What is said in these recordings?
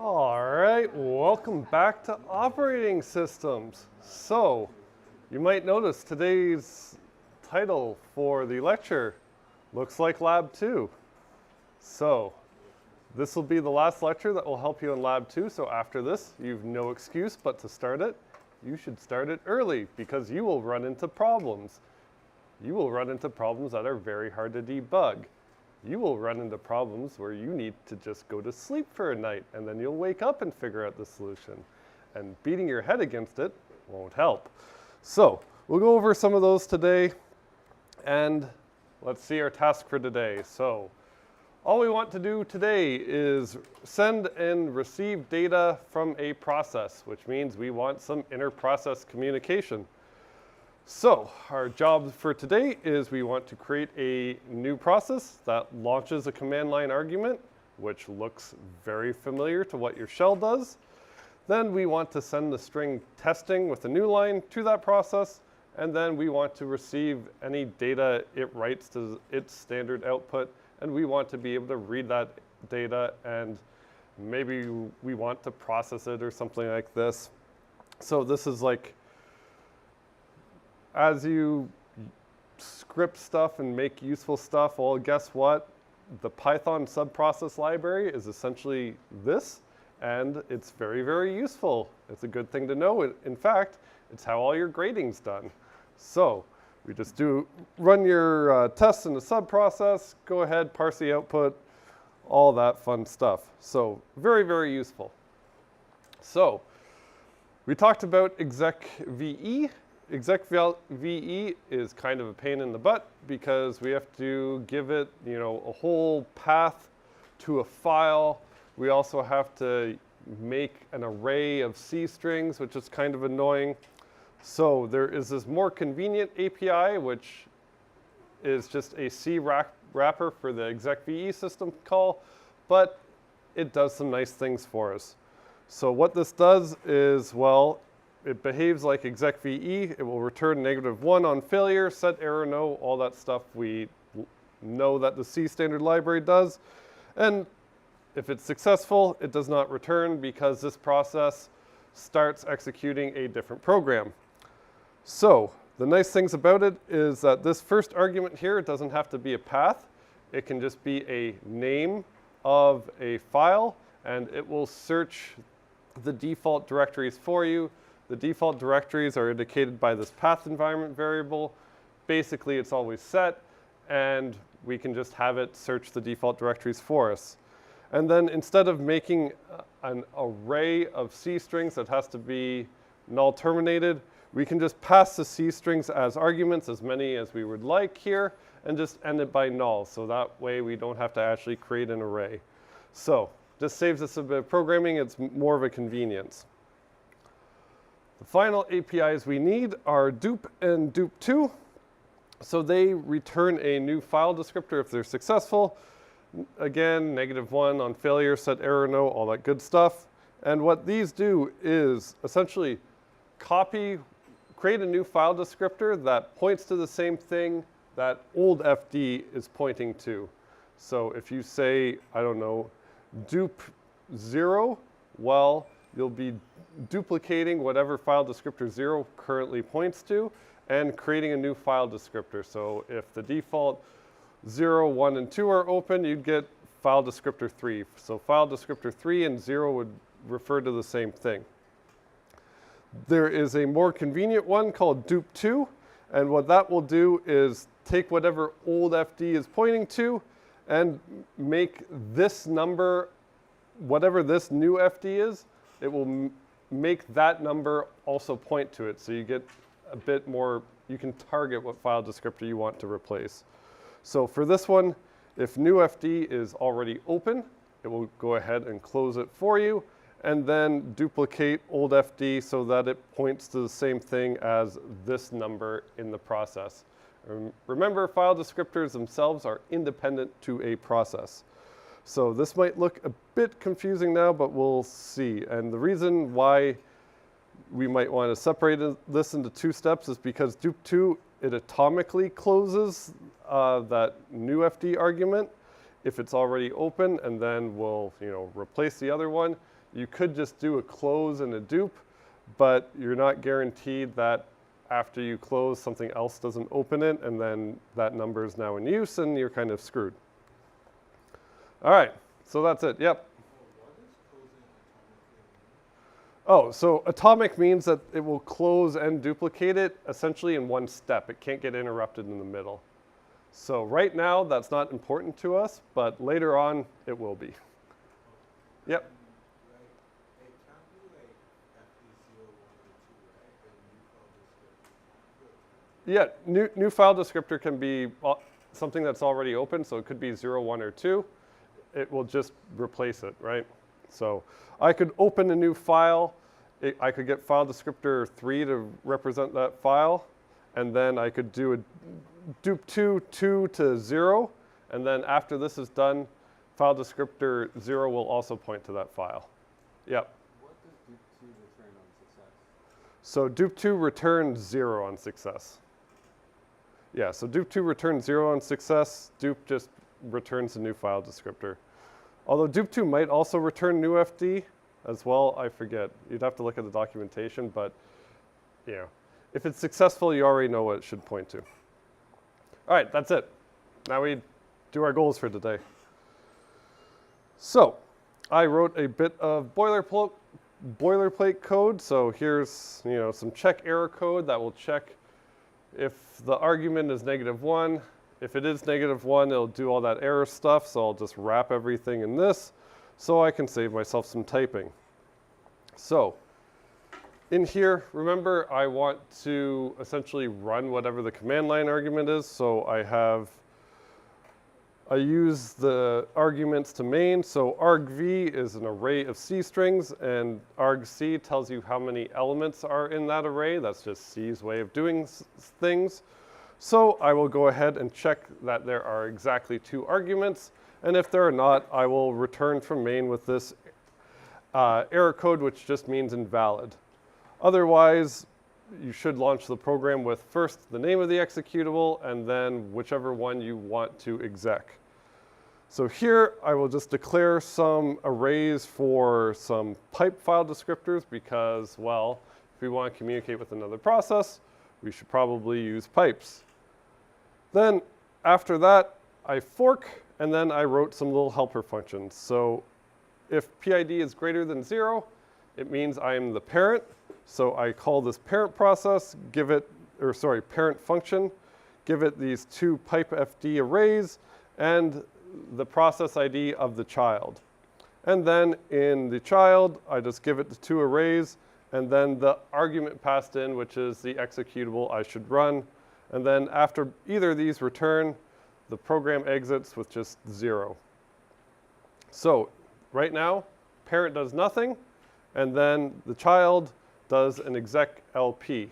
All right, welcome back to operating systems. So, you might notice today's title for the lecture looks like Lab 2. So, this will be the last lecture that will help you in Lab 2. So after this, you've no excuse but to start it. You should start it early because you will run into problems. You will run into problems that are very hard to debug. You will run into problems where you need to just go to sleep for a night and then you'll wake up and figure out the solution. And beating your head against it won't help. So we'll go over some of those today and let's see our task for today. So all we want to do today is send and receive data from a process, which means we want some inter-process communication. So our job for today is we want to create a new process that launches a command line argument, which looks very familiar to what your shell does. Then we want to send the string testing with a new line to that process, and then we want to receive any data it writes to its standard output, and we want to be able to read that data, and maybe we want to process it or something like this. So this is like, as you script stuff and make useful stuff, well, guess what? The Python subprocess library is essentially this, and it's very, very useful. It's a good thing to know. In fact, it's how all your grading's done. So we just run your tests in the subprocess, go ahead, parse the output, all that fun stuff. So very, very useful. So we talked about exec.ve. Exec.ve is kind of a pain in the butt because we have to give it, a whole path to a file. We also have to make an array of C strings, which is kind of annoying. So there is this more convenient API, which is just a C wrapper for the exec.ve system call, but it does some nice things for us. So what this does is, well, it behaves like exec.ve. It will return -1 on failure, set error no, all that stuff we know that the C standard library does. And if it's successful, it does not return because this process starts executing a different program. So the nice things about it is that this first argument here, it doesn't have to be a path. It can just be a name of a file, and it will search the default directories for you. The default directories are indicated by this path environment variable. Basically, it's always set, and we can just have it search the default directories for us. And then instead of making an array of C strings that has to be null terminated, we can just pass the C strings as arguments, as many as we would like here, and just end it by null. So that way we don't have to actually create an array. So this saves us a bit of programming. It's more of a convenience. The final APIs we need are dup and dup2. So they return a new file descriptor if they're successful. Again, -1 on failure, set error no, all that good stuff. And what these do is essentially create a new file descriptor that points to the same thing that old FD is pointing to. So if you say, I don't know, dup0, well, you'll be duplicating whatever file descriptor 0 currently points to and creating a new file descriptor. So if the default 0, 1, and 2 are open, you'd get file descriptor 3. So file descriptor 3 and 0 would refer to the same thing. There is a more convenient one called dup2, and what that will do is take whatever old FD is pointing to and make this number, whatever this new FD is, it will make that number also point to it. So you get a bit more, you can target what file descriptor you want to replace. So for this one, if new FD is already open, it will go ahead and close it for you, and then duplicate old FD so that it points to the same thing as this number in the process. Remember, file descriptors themselves are independent to a process. So this might look a bit confusing now, but we'll see. And the reason why we might want to separate this into 2 steps is because dup2, it atomically closes that new FD argument if it's already open, and then we'll replace the other one. You could just do a close and a dupe, but you're not guaranteed that after you close, something else doesn't open it, and then that number is now in use, and you're kind of screwed. All right, so that's it. Yep. Oh, so atomic means that it will close and duplicate it essentially in one step. It can't get interrupted in the middle. So right now, that's not important to us, but later on, it will be. Yep. Yeah, new file descriptor can be something that's already open, so it could be 0, 1, or 2. It will just replace it, right? So I could open a new file. I could get file descriptor 3 to represent that file, and then I could do a dupe 2 to 0, and then after this is done, file descriptor 0 will also point to that file. Yep. What does dupe 2 return on success? So dupe 2 returns 0 on success. Yeah, so dupe 2 returns 0 on success. Dupe just returns a new file descriptor. Although dupe 2 might also return new FD as well, I forget. You'd have to look at the documentation, but you know, if it's successful, you already know what it should point to. All right, that's it. Now we do our goals for today. So I wrote a bit of boilerplate code. So here's some check error code that will check if the argument is -1. If it is -1, it'll do all that error stuff. So I'll just wrap everything in this so I can save myself some typing. So in here, remember, I want to essentially run whatever the command line argument is. So I use the arguments to main. So argv is an array of C strings, and argc tells you how many elements are in that array. That's just C's way of doing things. So I will go ahead and check that there are exactly 2 arguments. And if there are not, I will return from main with this error code, which just means invalid. Otherwise, you should launch the program with first the name of the executable and then whichever one you want to exec. So here I will just declare some arrays for some pipe file descriptors because, well, if we want to communicate with another process, we should probably use pipes. Then after that, I fork, and then I wrote some little helper functions. So if PID is greater than 0, it means I am the parent. So I call this parent process, parent function, give it these 2 pipe FD arrays, and the process ID of the child. And then in the child, I just give it the 2 arrays, and then the argument passed in, which is the executable I should run. And then after either of these return, the program exits with just 0. So right now, parent does nothing, and then the child does an exec LP.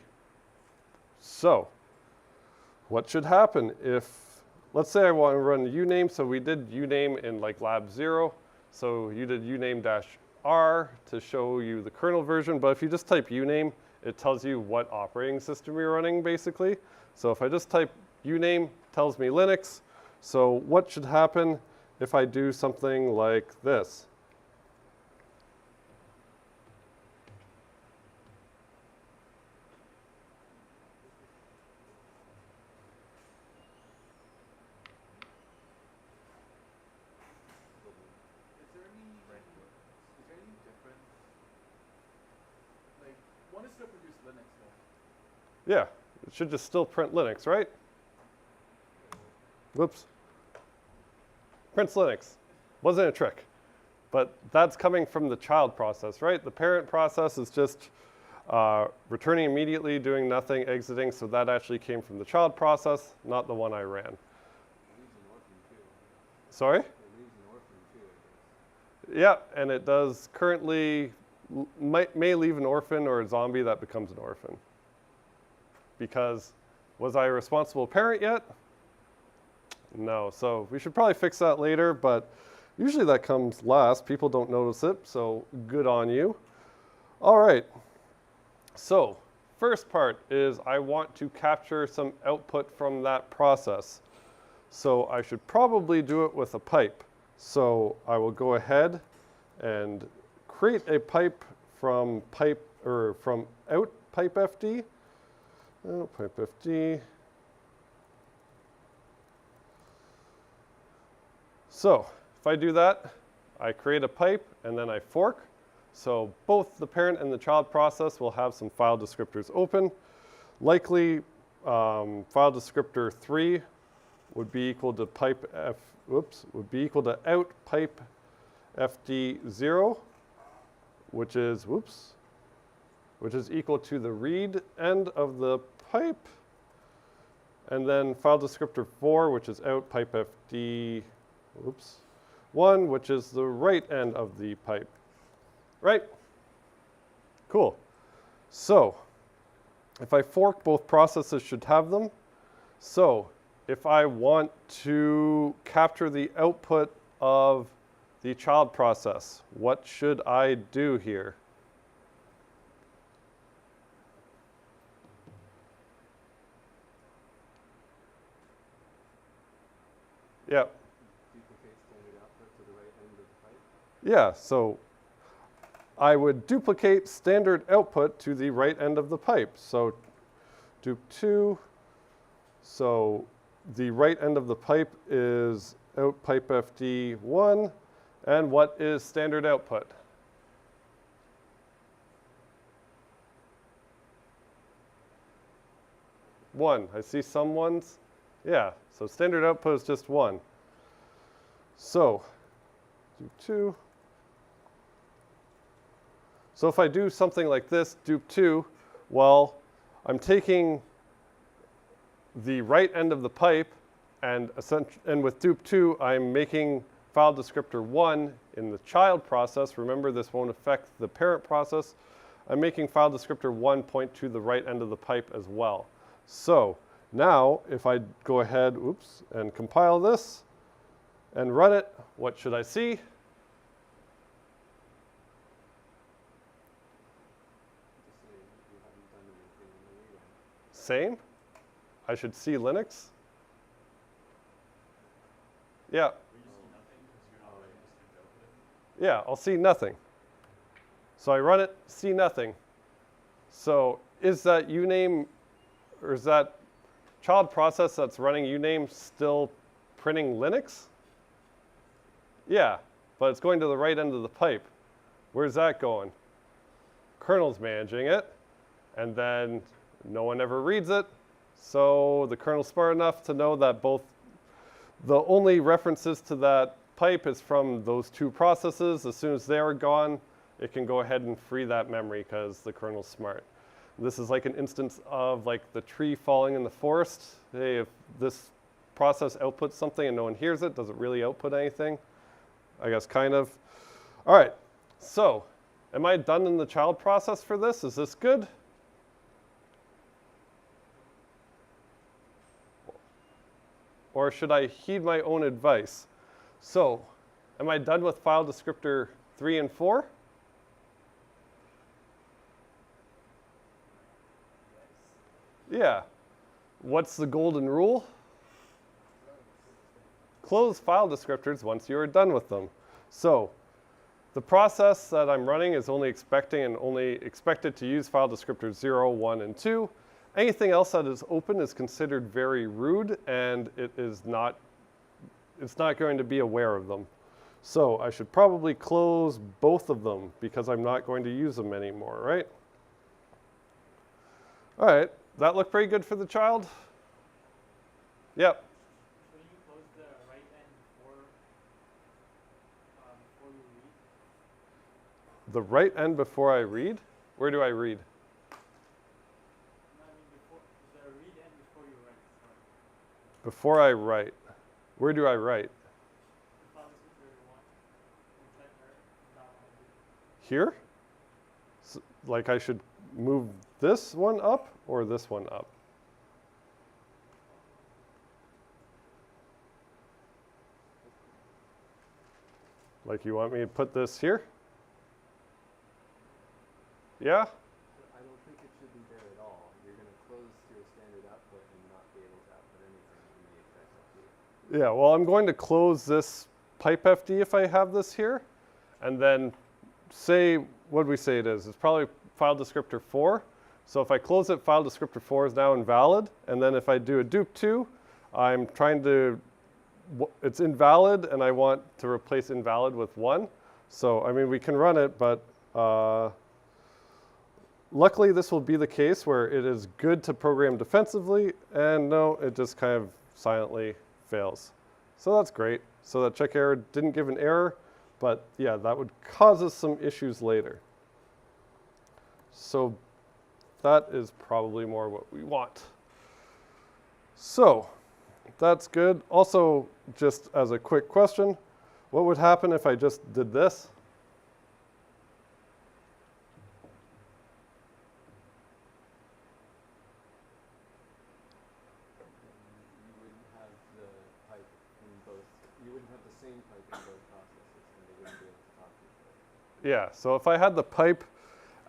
So what should happen if, let's say I want to run uname. So we did uname in like lab 0. So you did uname-r to show you the kernel version. But if you just type uname, it tells you what operating system you're running, basically. So if I just type uname, tells me Linux. So what should happen if I do something like this? Yeah, it should just still print Linux, right? Whoops. Prints Linux. Wasn't a trick. But that's coming from the child process, right? The parent process is just returning immediately, doing nothing, exiting. So that actually came from the child process, not the one I ran. Sorry? Yeah, and it does currently, may leave an orphan or a zombie that becomes an orphan. Because was I a responsible parent yet? No, so we should probably fix that later, but usually that comes last. People don't notice it, so good on you. All right, so first part is I want to capture some output from that process. So I should probably do it with a pipe. So I will go ahead and create a pipe from out pipe FD. Out pipe FD. So if I do that, I create a pipe and then I fork. So both the parent and the child process will have some file descriptors open. Likely file descriptor 3 would be equal to would be equal to out pipe FD0, which is equal to the read end of the pipe. And then file descriptor 4, which is out pipe FD 1, which is the right end of the pipe. Right? Cool. So if I fork, both processes should have them. So if I want to capture the output of the child process, what should I do here? Yeah. Duplicate standard output to the right end of the pipe. Yeah, so I would duplicate standard output to the right end of the pipe. So dup2, so the right end of the pipe is out pipe FD1, and what is standard output? One. I see some ones. Yeah, so standard output is just 1. So dup2. So if I do something like this, dup2, well, I'm taking the right end of the pipe, and with dup2, I'm making file descriptor 1 in the child process. Remember, this won't affect the parent process. I'm making file descriptor 1 point to the right end of the pipe as well. So now, if I go ahead, and compile this and run it, what should I see? Same? I should see Linux? Yeah. Yeah, I'll see nothing. So I run it, see nothing. So is that uname, or is that child process that's running uname still printing Linux? Yeah, but it's going to the right end of the pipe. Where's that going? Kernel's managing it, and then no one ever reads it. So the kernel's smart enough to know that the only references to that pipe is from those two processes. As soon as they're gone, it can go ahead and free that memory because the kernel's smart. This is like an instance of like the tree falling in the forest. Hey, if this process outputs something and no one hears it, does it really output anything? I guess kind of. All right, so am I done in the child process for this? Is this good? Or should I heed my own advice? So, am I done with file descriptor 3 and 4? Yeah. What's the golden rule? Close file descriptors once you are done with them. So, the process that I'm running is only expected to use file descriptors 0, 1, and 2. Anything else that is open is considered very rude, and it's not going to be aware of them. So I should probably close both of them because I'm not going to use them anymore, right? All right, that looked pretty good for the child? Yep. So you close the right end before you read? The right end before I read? Where do I read? The read end before you write. Sorry. Before I write. Where do I write? The file descriptor you want. Inside that one. Here? So, like I should move this one up or this one up? Like you want me to put this here? Yeah? I don't think it should be there at all. You're going to close your standard output and not be able to output anything in the XFD. Yeah, well, I'm going to close this pipe FD if I have this here, and then say, what do we say it is? It's probably file descriptor 4. So if I close it, file descriptor 4 is now invalid. And then if I do a dupe 2, I'm trying to, it's invalid, and I want to replace invalid with 1. So, I mean, we can run it, but luckily this will be the case where it is good to program defensively, and no, it just kind of silently fails. So that's great. So that check error didn't give an error, but yeah, that would cause us some issues later. So that is probably more what we want. So that's good. Also, just as a quick question, what would happen if I just did this? You wouldn't have the pipe in both. You wouldn't have the same pipe in both processes, and they wouldn't be able to talk to each other. Yeah, so if I had the pipe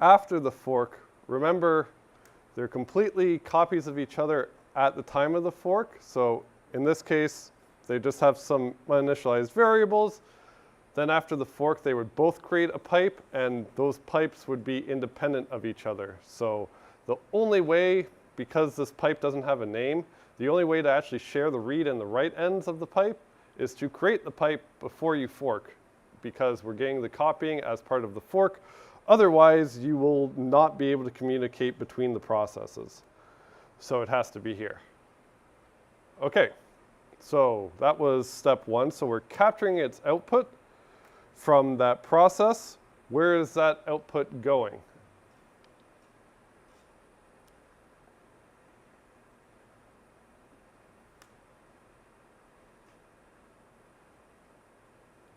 after the fork, remember they're completely copies of each other at the time of the fork. So in this case, they just have some uninitialized variables. Then after the fork, they would both create a pipe, and those pipes would be independent of each other. So the only way, because this pipe doesn't have a name, the only way to actually share the read and the write ends of the pipe is to create the pipe before you fork, because we're getting the copying as part of the fork. Otherwise, you will not be able to communicate between the processes. So it has to be here. Okay, so that was step 1. So we're capturing its output from that process. Where is that output going?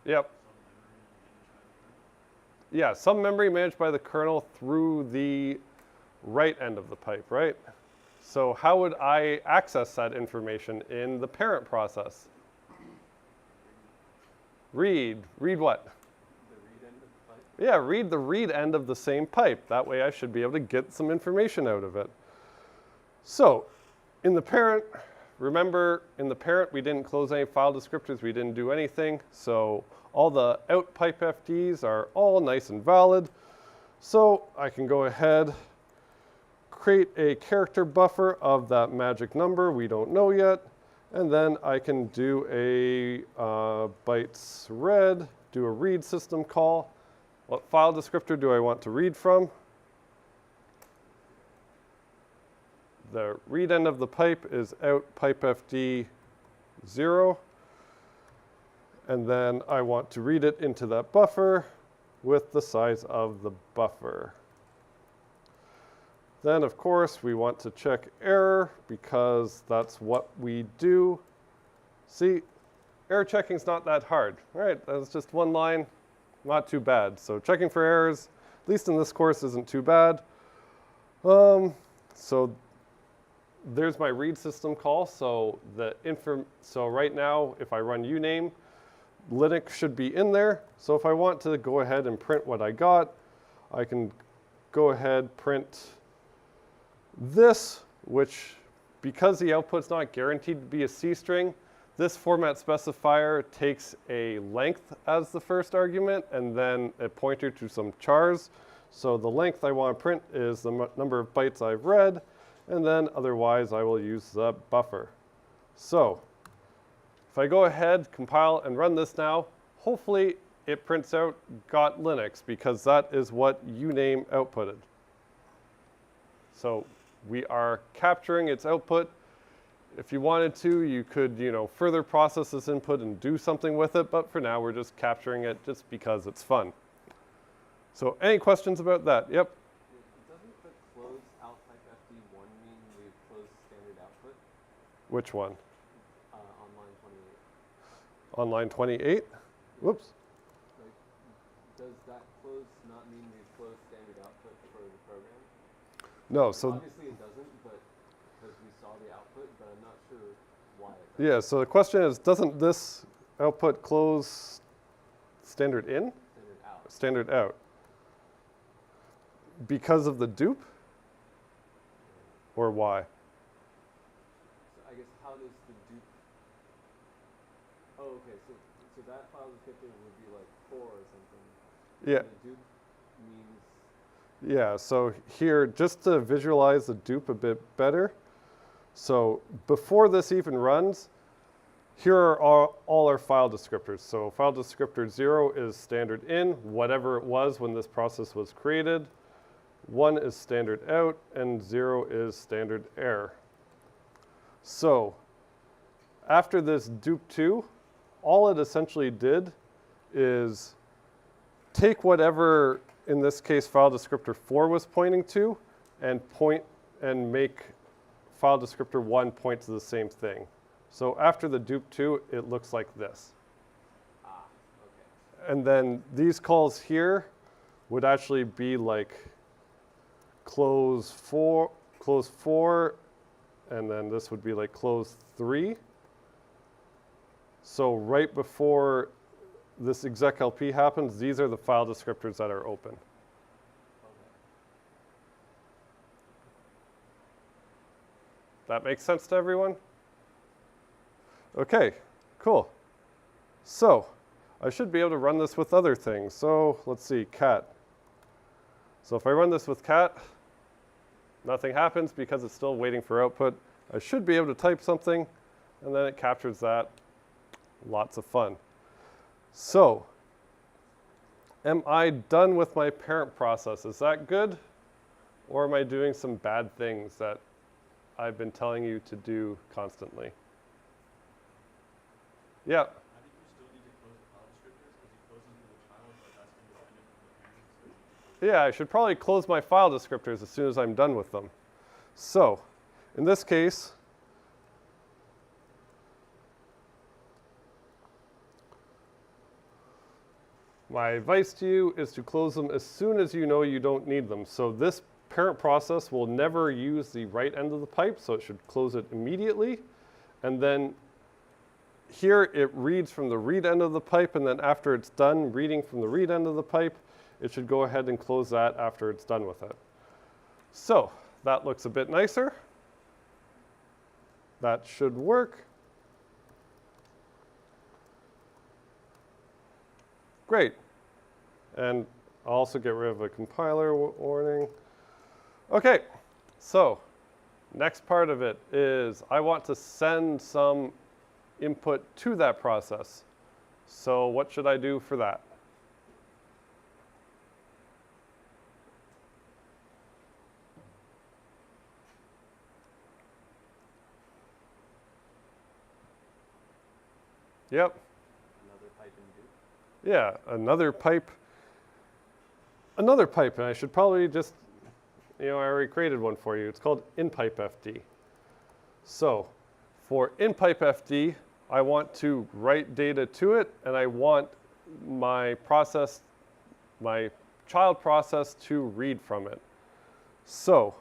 Yep. Yeah, some memory managed by the kernel through the right end of the pipe, right? So how would I access that information in the parent process? Read. Read what? The read end of the pipe? Yeah, read the read end of the same pipe. That way I should be able to get some information out of it. So in the parent, remember in the parent we didn't close any file descriptors, we didn't do anything. So all the out pipe FDs are all nice and valid. So I can go ahead, create a character buffer of that magic number we don't know yet. And then I can do a bytes read, do a read system call. What file descriptor do I want to read from? The read end of the pipe is out pipe FD 0. And then I want to read it into that buffer with the size of the buffer. Then, of course, we want to check error because that's what we do. See, error checking is not that hard. All right, that's just one line, not too bad. So checking for errors, at least in this course, isn't too bad. So there's my read system call. So right now, if I run uname, Linux should be in there. So if I want to go ahead and print what I got, I can go ahead, print this, which, because the output's not guaranteed to be a C string, this format specifier takes a length as the first argument and then a pointer to some chars. So the length I want to print is the number of bytes I've read, and then otherwise I will use the buffer. So if I go ahead, compile, and run this now, hopefully it prints out got Linux, because that is what uname outputted. So we are capturing its output. If you wanted to, you could, further process this input and do something with it, but for now we're just capturing it just because it's fun. So any questions about that? Yep. Doesn't the close out type FD1 mean we've closed standard output Which one? on line 28? On line 28? Whoops. Like, does that close not mean we've closed standard output for the program? No, so Obviously it doesn't, but because we saw the output, but I'm not sure why it doesn't. yeah, so the question is, doesn't this output close standard in? Standard out. Standard out? Because of the dupe? Or why? So I guess how does the dupe? Oh, okay. So that file descriptor would be like 4 or something. Yeah. And the dupe means Yeah, so here, just to visualize the dupe a bit better, so before this even runs, here are all our file descriptors. So file descriptor 0 is standard in, whatever it was when this process was created. 1 is standard out, and 0 is standard error. So after this dupe2, all it essentially did is take whatever, in this case, file descriptor 4 was pointing to, and point and make file descriptor 1 point to the same thing. So after the dupe2, it looks like this. okay. And then these calls here would actually be like close 4, and then this would be like close 3. So right before this exec.lp happens, these are the file descriptors that are open. Okay. That makes sense to everyone? Okay, cool. So I should be able to run this with other things. So let's see, cat. So if I run this with cat, nothing happens because it's still waiting for output. I should be able to type something, and then it captures that. Lots of fun. So am I done with my parent process? Is that good? Or am I doing some bad things that I've been telling you to do constantly? Yeah. I think you still need to close the file descriptors because you close them to the child, but that's independent from the parent. So you need to close Yeah, I should probably close my file descriptors as soon as I'm done with them. So in this case, my advice to you is to close them as soon as you know you don't need them. So this parent process will never use the right end of the pipe, so it should close it immediately. And then here it reads from the read end of the pipe, and then after it's done reading from the read end of the pipe, it should go ahead and close that after it's done with it. So that looks a bit nicer. That should work. Great. And I'll also get rid of a compiler warning. Okay, so next part of it is I want to send some input to that process. So what should I do for that? Yep. Another pipe and dupe. Yeah, another pipe. Another pipe, and I should probably just, I already created one for you. It's called inpipefd. So for inpipefd, I want to write data to it, and I want my process, my child process, to read from it. So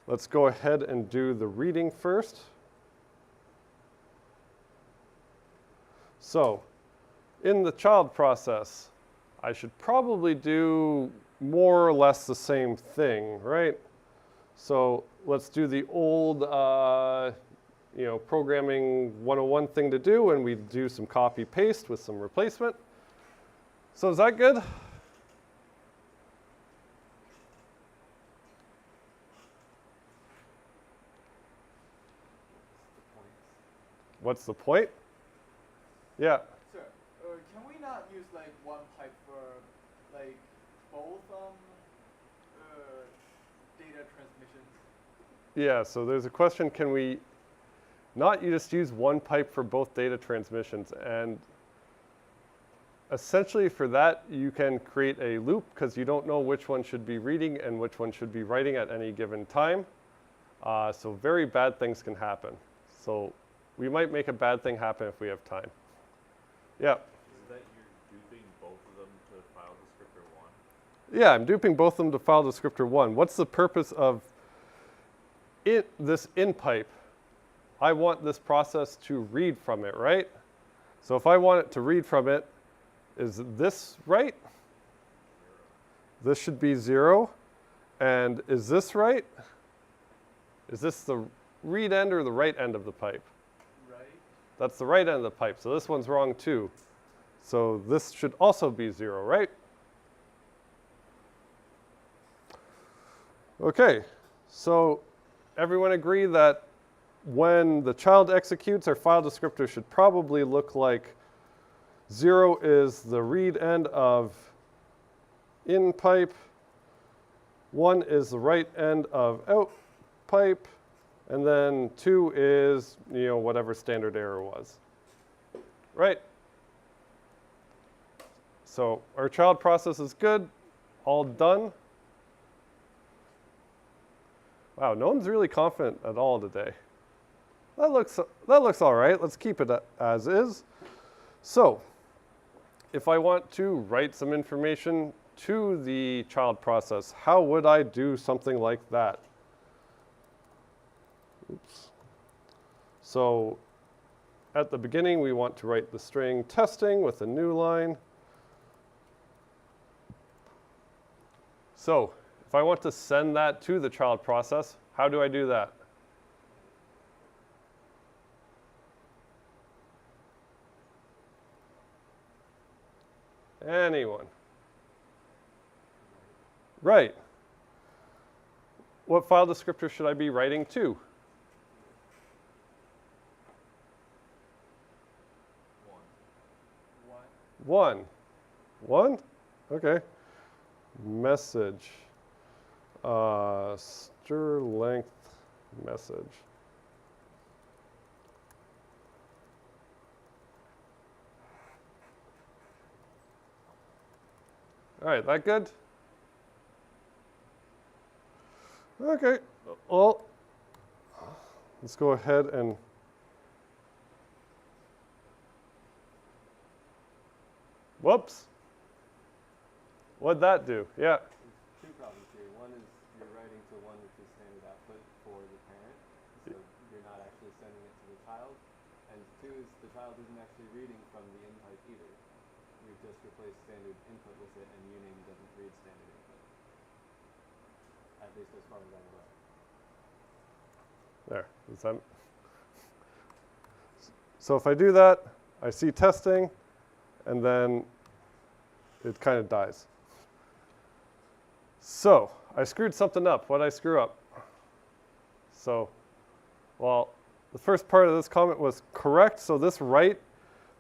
let's go ahead and do the reading first. So in the child process, I should probably do more or less the same thing, right? So let's do the old programming 101 thing to do, and we do some copy paste with some replacement. So is that good? What's the point? Yeah. Sir, can we not use like one pipe for like both data transmissions? Yeah, so there's a question, can we not just use one pipe for both data transmissions? And essentially for that, you can create a loop because you don't know which one should be reading and which one should be writing at any given time. So very bad things can happen. So we might make a bad thing happen if we have time. Yeah. Is that you're duping both of them to file descriptor 1? Yeah, I'm duping both of them to file descriptor 1. What's the purpose of this in pipe? I want this process to read from it, right? So if I want it to read from it, is this right? This should be 0. And is this right? Is this the read end or the right end of the pipe? Right. That's the right end of the pipe, so this one's wrong too. So this should also be 0, right? Okay, so everyone agree that when the child executes, our file descriptor should probably look like 0 is the read end of in pipe, 1 is the write end of out pipe, and then 2 is, whatever standard error was. Right? So our child process is good, all done. Wow, no one's really confident at all today. That looks all right. Let's keep it as is. So if I want to write some information to the child process, how would I do something like that? Oops. So at the beginning, we want to write the string testing with a new line. So if I want to send that to the child process, how do I do that? Anyone? Right. What file descriptor should I be writing to? One. One? Okay. Message. Str length message. All right, that good? Okay, well, let's go ahead and whoops. What'd that do? Yeah. There's two problems here. One is you're writing to one which is standard output for the parent, so you're not actually sending it to the child. And two is the child isn't actually reading from the in pipe either. We've just replaced standard input with it, and uname doesn't read standard input. At least as far as I'm aware. There. Is that? So if I do that, I see testing, and then it kind of dies. So I screwed something up. What did I screw up? So, well, the first part of this comment was correct. So this write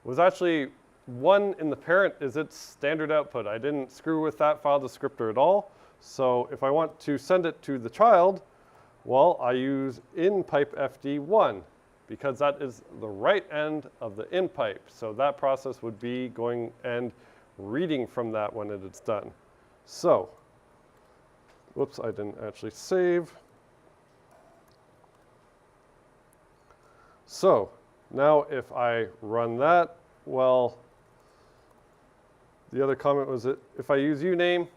was actually 1 in the parent is its standard output. I didn't screw with that file descriptor at all. So if I want to send it to the child, well, I use in pipe FD1 because that is the right end of the in pipe. So that process would be going and reading from that when it is done. So, whoops, I didn't actually save. So now if I run that, well, the other comment was that if I use uname,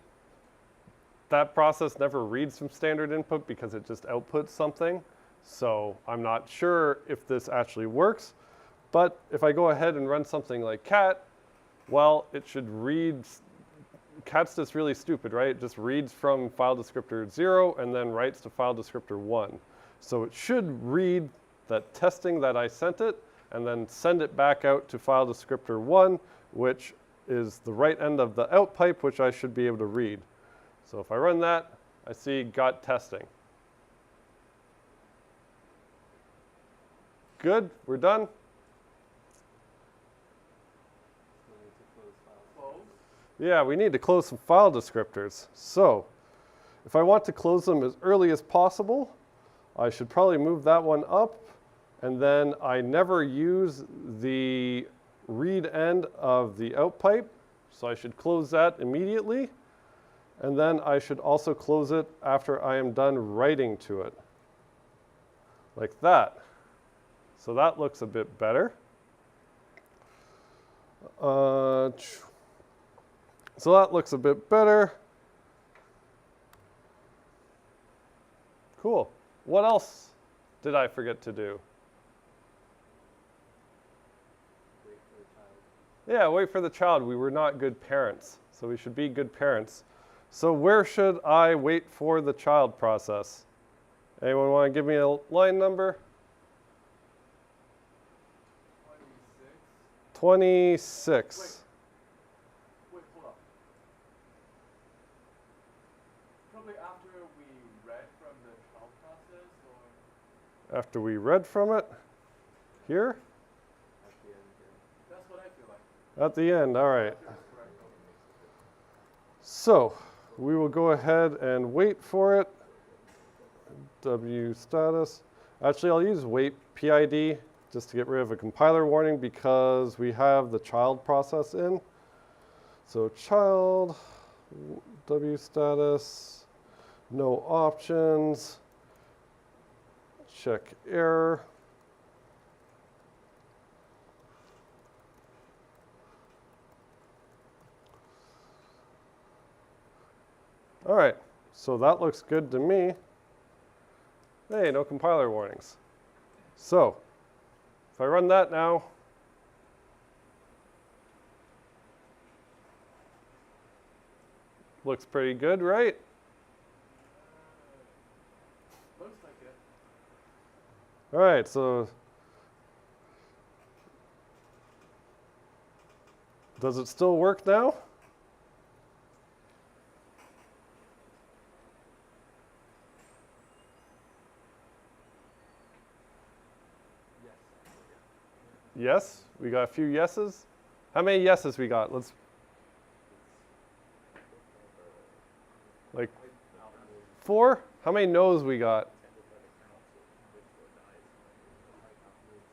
that process never reads from standard input because it just outputs something. So I'm not sure if this actually works. But if I go ahead and run something like cat, well, it should read. Cat's just really stupid, right? It just reads from file descriptor 0 and then writes to file descriptor 1. So it should read that testing that I sent it and then send it back out to file descriptor 1, which is the right end of the out pipe, which I should be able to read. So if I run that, I see got testing. Good, we're done. So we need to close file. Close. Yeah, we need to close some file descriptors. So if I want to close them as early as possible, I should probably move that one up. And then I never use the read end of the out pipe. So I should close that immediately. And then I should also close it after I am done writing to it. Like that. So that looks a bit better. So that looks a bit better. Cool. What else did I forget to do? Wait for the child. Yeah, wait for the child. We were not good parents, so we should be good parents. So where should I wait for the child process? Anyone want to give me a line number? 26. Wait, hold up. Probably after we read after we read from it here At the end here. That's what I feel like. at the end. All right. That's correct. So we will go ahead and wait for it. W status. Actually, I'll use wait PID just to get rid of a compiler warning because we have the child process in. So child, W status, no options, check error. All right, so that looks good to me. Hey, no compiler warnings. So if I run that now, looks pretty good, right? Looks like it. All right, so does it still work now? Yes, we got a few yeses. How many yeses we got? Let's like 4? How many no's we got?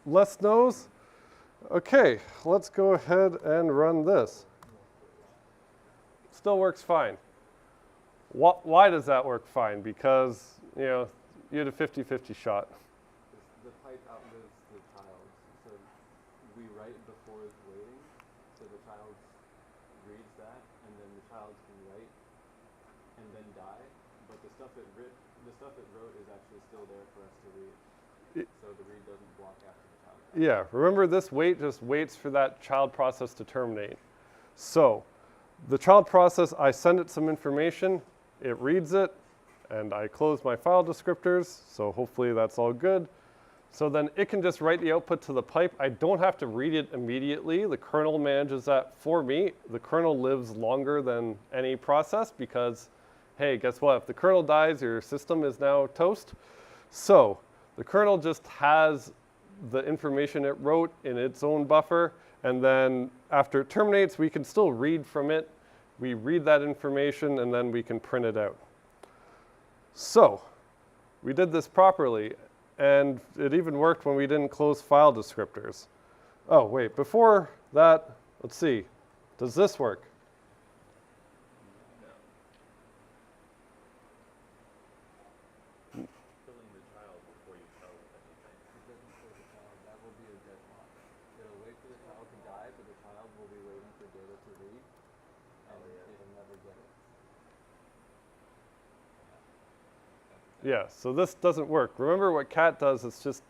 Less no's? Okay, let's go ahead and run this. Still works fine. Why does that work fine? Because, you had a 50-50 shot. The pipe outlives the child, so we write before it's waiting, so the child reads that, and then the child can write and then die. But the stuff it wrote is actually still there for us to read, so the read doesn't block after the child dies. Yeah, remember this wait just waits for that child process to terminate. So the child process, I send it some information, it reads it, and I close my file descriptors, so hopefully that's all good. So then it can just write the output to the pipe. I don't have to read it immediately. The kernel manages that for me. The kernel lives longer than any process because, hey, guess what? If the kernel dies, your system is now toast. So the kernel just has the information it wrote in its own buffer, and then after it terminates, we can still read from it. We read that information, and then we can print it out. So we did this properly, and it even worked when we didn't close file descriptors. Oh, wait, before that, let's see. Does this work? Killing the child before you tell it anything. It doesn't kill the child. That will be a deadlock. It'll wait for the child to die, but the child will be waiting for data to read, and it'll never get it. Yeah, so this doesn't work. Remember what cat does, it's just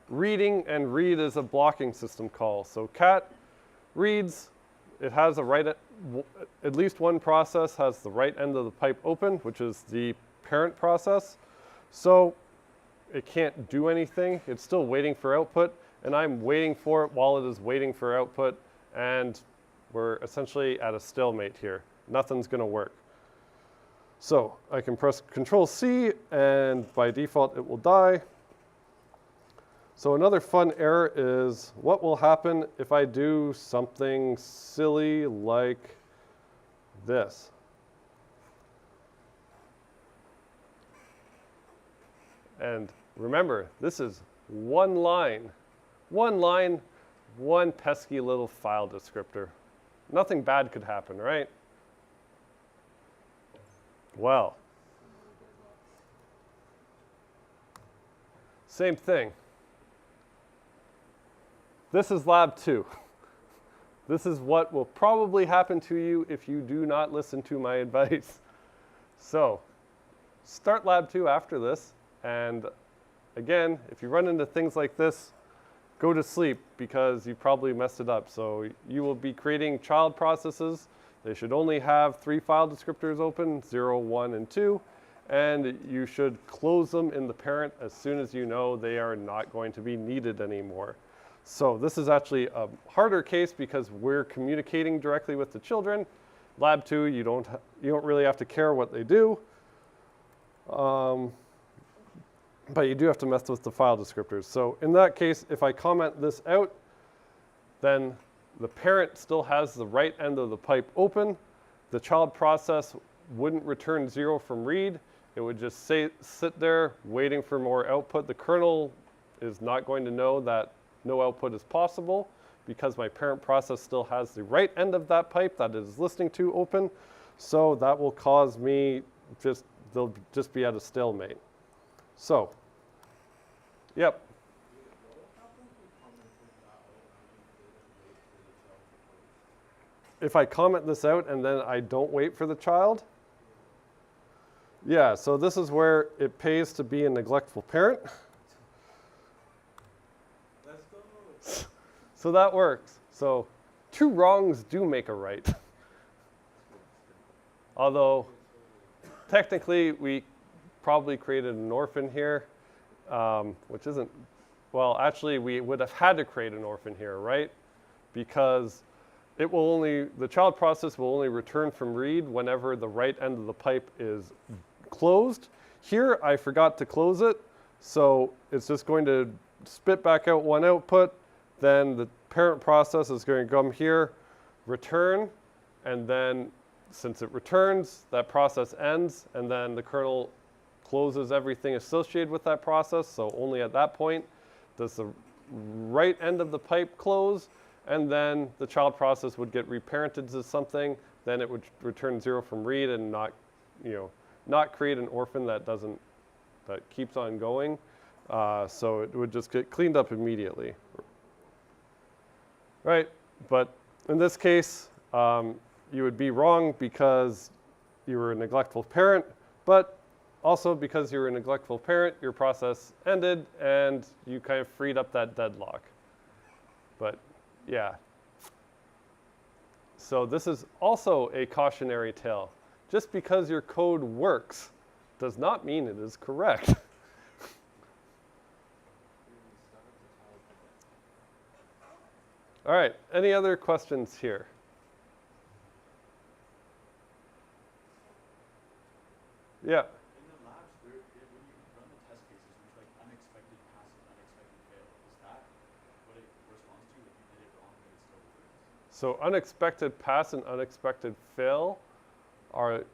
reading, and read is a blocking system call. So cat reads, it has a right, at least one process has the right end of the pipe open, which is the parent process. So it can't do anything, it's still waiting for output, and I'm waiting for it while it is waiting for output, and we're essentially at a stalemate here. Nothing's gonna work. So I can press Control C, and by default it will die. So another fun error is what will happen if I do something silly like this. And remember, this is one line, one pesky little file descriptor. Nothing bad could happen, right? Well, same thing. This is lab 2. This is what will probably happen to you if you do not listen to my advice. So, start lab 2 after this, and again, if you run into things like this, go to sleep because you probably messed it up. So you will be creating child processes. They should only have 3 file descriptors open, 0, 1, and 2, and you should close them in the parent as soon as you know they are not going to be needed anymore. So this is actually a harder case because we're communicating directly with the children. Lab 2, you don't really have to care what they do. but you do have to mess with the file descriptors. So in that case, if I comment this out, then the parent still has the right end of the pipe open. The child process wouldn't return 0 from read. It would just sit there waiting for more output. The kernel is not going to know that no output is possible because my parent process still has the right end of that pipe that it is listening to open. So that will cause me they'll just be at a stalemate. So, yep. If I comment this out and then I don't wait for the child, yeah, so this is where it pays to be a neglectful parent. Let's go. So that works. So 2 wrongs do make a right. Although technically we probably created an orphan here, which isn't, well, actually we would have had to create an orphan here, right? Because the child process will only return from read whenever the right end of the pipe is closed. Here I forgot to close it, so it's just going to spit back out one output. Then the parent process is going to come here, return, and then since it returns, that process ends, and then the kernel closes everything associated with that process. So only at that point does the right end of the pipe close, and then the child process would get reparented to something. Then it would return 0 from read and not create an orphan that keeps on going. So it would just get cleaned up immediately. Right, but in this case, you would be wrong because you were a neglectful parent, but also because you were a neglectful parent, your process ended and you kind of freed up that deadlock. But yeah. So this is also a cautionary tale. Just because your code works does not mean it is correct. All right, any other questions here? Yeah. In the labs, when you run the test cases, there's like unexpected pass and unexpected fail. Is that what it responds to? If you did it wrong, but it still works? So unexpected pass and unexpected fail are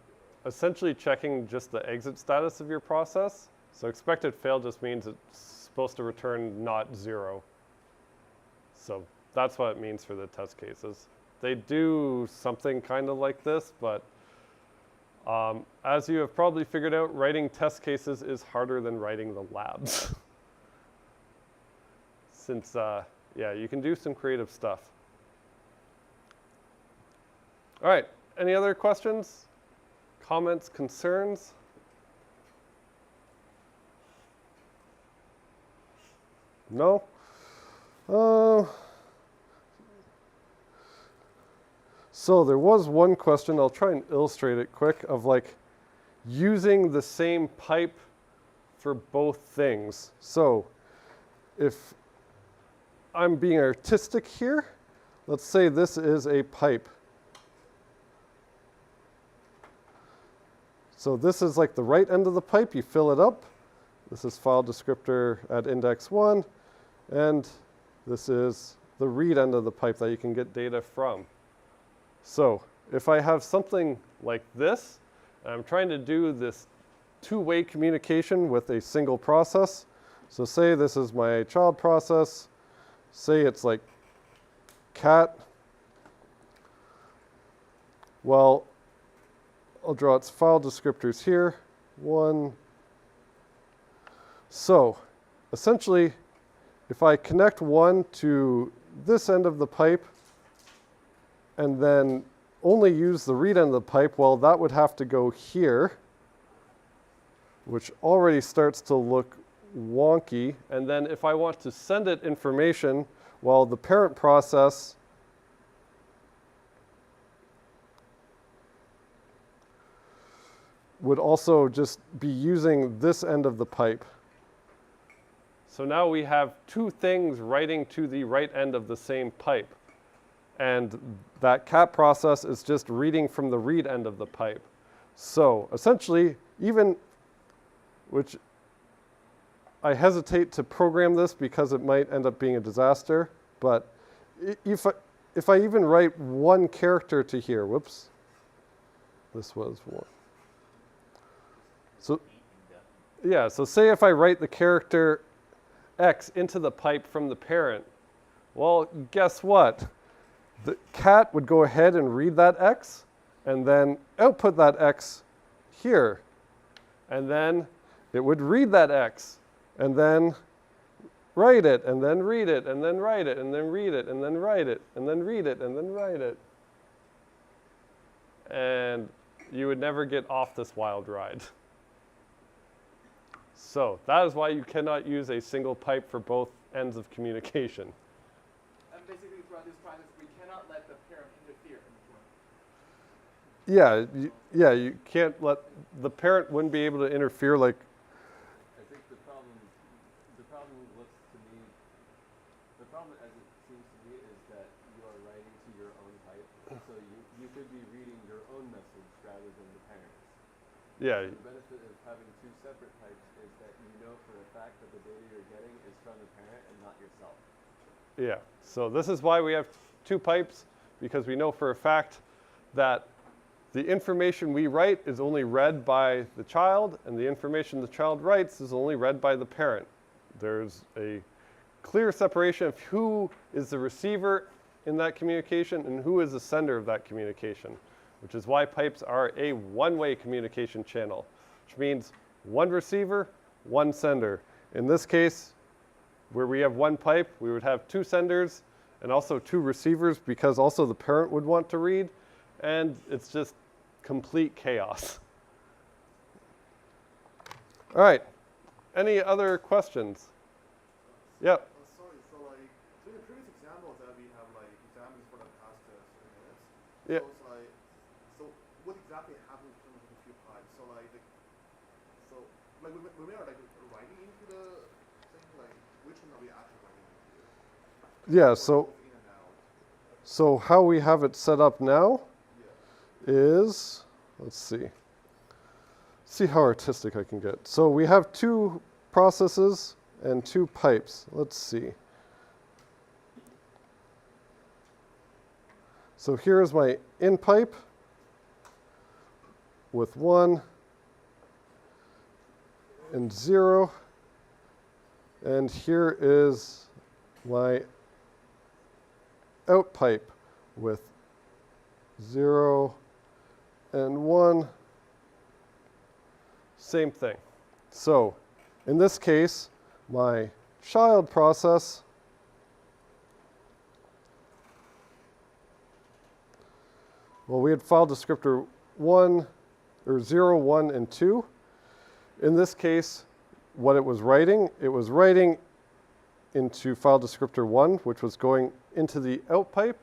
essentially checking just the exit status of your process. So expected fail just means it's supposed to return not 0. So that's what it means for the test cases. They do something kind of like this, but as you have probably figured out, writing test cases is harder than writing the labs. Since, yeah, you can do some creative stuff. All right, any other questions, comments, concerns? No? So there was one question, I'll try and illustrate it quick, of like using the same pipe for both things. So if I'm being artistic here, let's say this is a pipe. So this is like the right end of the pipe, you fill it up. This is file descriptor at index 1, and this is the read end of the pipe that you can get data from. So if I have something like this, and I'm trying to do this 2-way communication with a single process. So say this is my child process. Say it's like cat. Well, I'll draw its file descriptors here. 1. So essentially, if I connect 1 to this end of the pipe, and then only use the read end of the pipe, well, that would have to go here, which already starts to look wonky. And then if I want to send it information, well, the parent process would also just be using this end of the pipe. So now we have 2 things writing to the right end of the same pipe. And that cat process is just reading from the read end of the pipe. So essentially, even, which I hesitate to program this because it might end up being a disaster, but if I even write one character to here, whoops, this was one. So, yeah, so say if I write the character X into the pipe from the parent, well, guess what? The cat would go ahead and read that X and then output that X here. And then it would read that X and then write it and then read it and then write it and then read it and then write it and then read it and then write it. And you would never get off this wild ride. So that is why you cannot use a single pipe for both ends of communication. And basically throughout this process, we cannot let the parent interfere in the flow. Yeah, you can't let, the parent wouldn't be able to interfere like, I think the problem looks to me, the problem as it seems to me is that you are writing to your own pipe, so you could be reading your own message rather than the parent's. yeah, The benefit of having two separate pipes is that you know for a fact that the data you're getting is from the parent and not yourself. yeah. So this is why we have two pipes, because we know for a fact that the information we write is only read by the child, and the information the child writes is only read by the parent. There's a clear separation of who is the receiver in that communication and who is the sender of that communication, which is why pipes are a one-way communication channel, which means one receiver, one sender. In this case, where we have one pipe, we would have two senders and also two receivers, because also the parent would want to read, and it's just complete chaos. All right, any other questions? Yep. Sorry, so like, so in the previous examples that we have like examples for the past 3 minutes. Yeah. So it's like, so what exactly happens in terms of the two pipes? So like, when we are like writing into the thing, like which one are we actually writing into? Yeah, Or so, both in and out? so how we have it set up now is, let's see how artistic I can get. So we have two processes and two pipes. Let's see. So here's my in pipe with 1 and 0. And here is my out pipe with 0 and 1. Same thing. So in this case, my child process well, we had file descriptor 1 or 0, 1, and 2. In this case, what it was writing into file descriptor 1, which was going into the out pipe,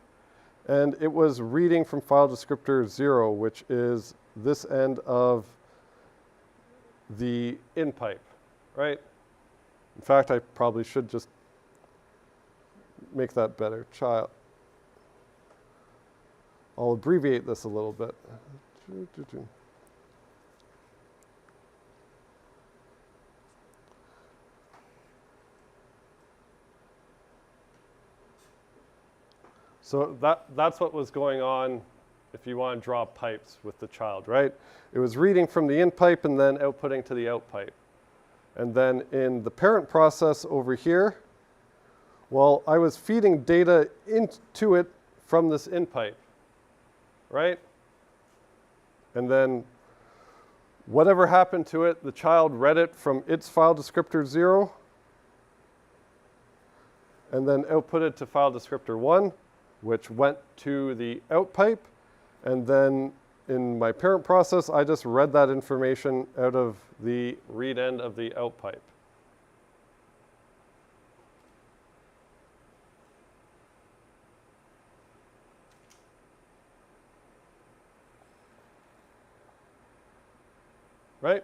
and it was reading from file descriptor 0, which is this end of the in pipe, right? In fact, I probably should just make that better. Child. I'll abbreviate this a little bit. So that's what was going on if you want to draw pipes with the child, right? It was reading from the in pipe and then outputting to the out pipe. And then in the parent process over here, well, I was feeding data into it from this in pipe, right? And then whatever happened to it, the child read it from its file descriptor 0 and then outputted to file descriptor 1, which went to the out pipe. And then in my parent process, I just read that information out of the read end of the out pipe. Right?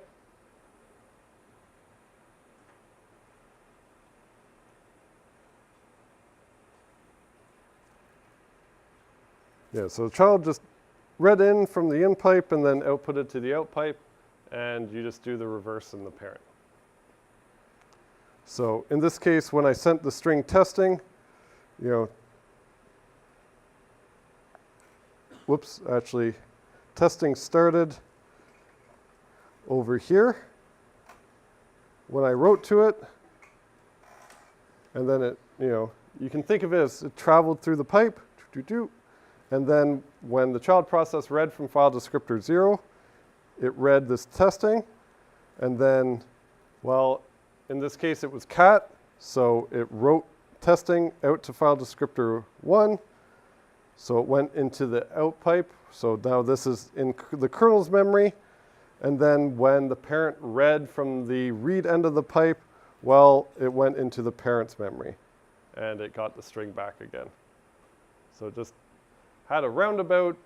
Yeah, so the child just read in from the in pipe and then outputted to the out pipe, and you just do the reverse in the parent. So in this case, when I sent the string testing, actually testing started over here when I wrote to it, and then it, you can think of it as it traveled through the pipe, and then when the child process read from file descriptor 0, it read this testing, and then, well, in this case it was cat, so it wrote testing out to file descriptor 1, so it went into the out pipe, so now this is in the kernel's memory, and then when the parent read from the read end of the pipe, well, it went into the parent's memory, and it got the string back again. So it just had a roundabout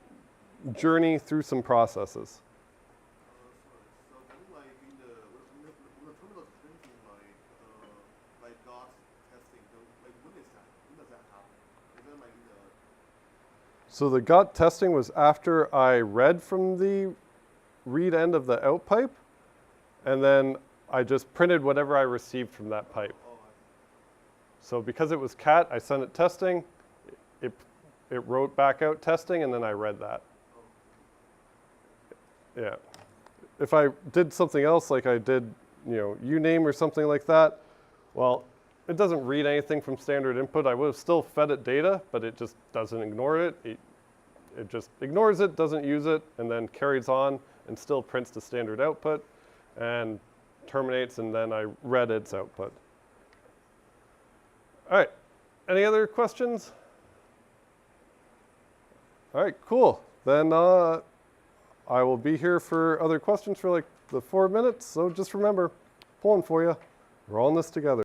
journey through some processes. So then, like in the terminal printing, like dot testing, like when is that? When does that happen? Is that like in the? So the got testing was after I read from the read end of the out pipe, and then I just printed whatever I received from that pipe. Oh, So because it was cat, I sent it testing, it wrote back out testing, and then I read that. Yeah. If I did something else, like I did, uname or something like that, well, it doesn't read anything from standard input. I would have still fed it data, but it just doesn't ignore it. It just ignores it, doesn't use it, and then carries on and still prints the standard output and terminates, and then I read its output. All right, any other questions? All right, cool. Then I will be here for other questions for like the 4 minutes. So just remember, pulling for you. We're all in this together.